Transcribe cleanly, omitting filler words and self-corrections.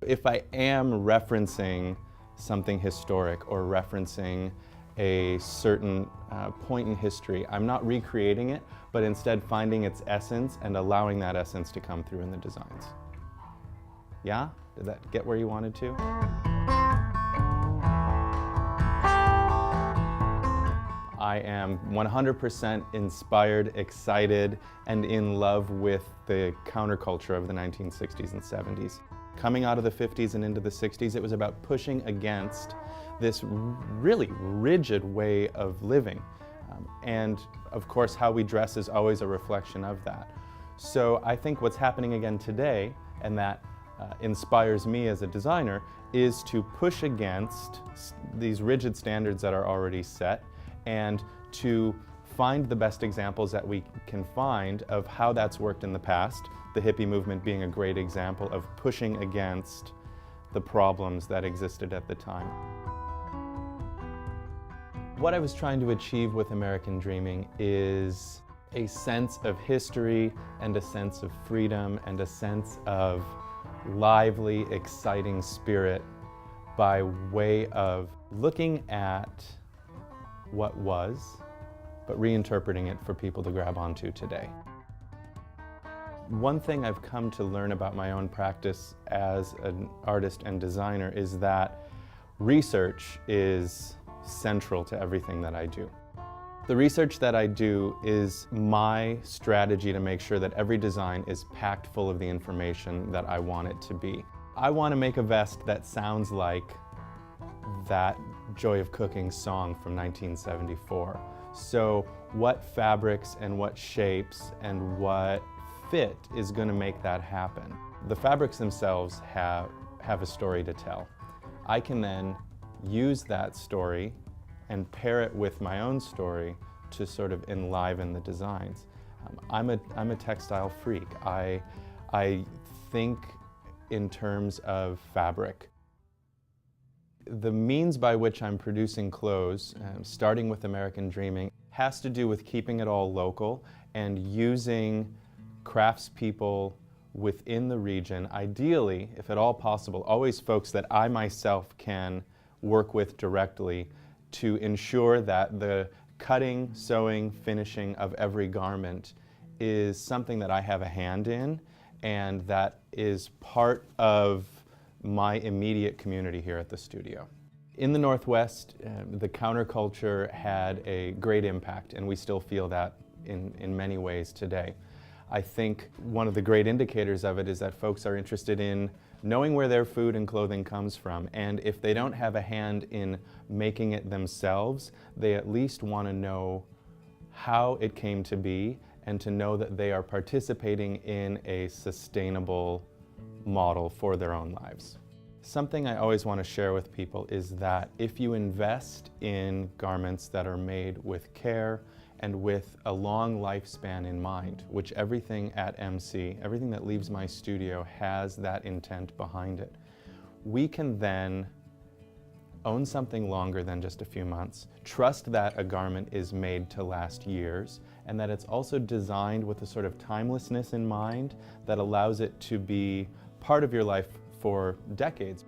If I am referencing something historic or referencing a certain point in history, I'm not recreating it, but instead finding its essence and allowing that essence to come through in the designs. Yeah? Did that get where you wanted to? I am 100% inspired, excited, and in love with the counterculture of the 1960s and 70s. Coming out of the 50s and into the 60s, it was about pushing against this really rigid way of living. And of course, how we dress is always a reflection of that. So I think what's happening again today, and that inspires me as a designer, is to push against these rigid standards that are already set and to find the best examples that we can find of how that's worked in the past, the hippie movement being a great example of pushing against the problems that existed at the time. What I was trying to achieve with American Dreaming is a sense of history and a sense of freedom and a sense of lively, exciting spirit by way of looking at what was, but reinterpreting it for people to grab onto today. One thing I've come to learn about my own practice as an artist and designer is that research is central to everything that I do. The research that I do is my strategy to make sure that every design is packed full of the information that I want it to be. I want to make a vest that sounds like that Joy of Cooking song from 1974. So what fabrics and what shapes and what fit is going to make that happen? The fabrics themselves have a story to tell. I can then use that story and pair it with my own story to sort of enliven the designs. I'm a textile freak. I think in terms of fabric. The means by which I'm producing clothes, starting with American Dreaming, has to do with keeping it all local and using craftspeople within the region, ideally, if at all possible, always folks that I myself can work with directly to ensure that the cutting, sewing, finishing of every garment is something that I have a hand in and that is part of my immediate community here at the studio. In the Northwest, the counterculture had a great impact, and we still feel that in many ways today. I think one of the great indicators of it is that folks are interested in knowing where their food and clothing comes from, and if they don't have a hand in making it themselves, they at least want to know how it came to be and to know that they are participating in a sustainable model for their own lives. Something I always want to share with people is that if you invest in garments that are made with care and with a long lifespan in mind, which everything at MC, everything that leaves my studio has that intent behind it, we can then own something longer than just a few months, trust that a garment is made to last years, and that it's also designed with a sort of timelessness in mind that allows it to be part of your life for decades.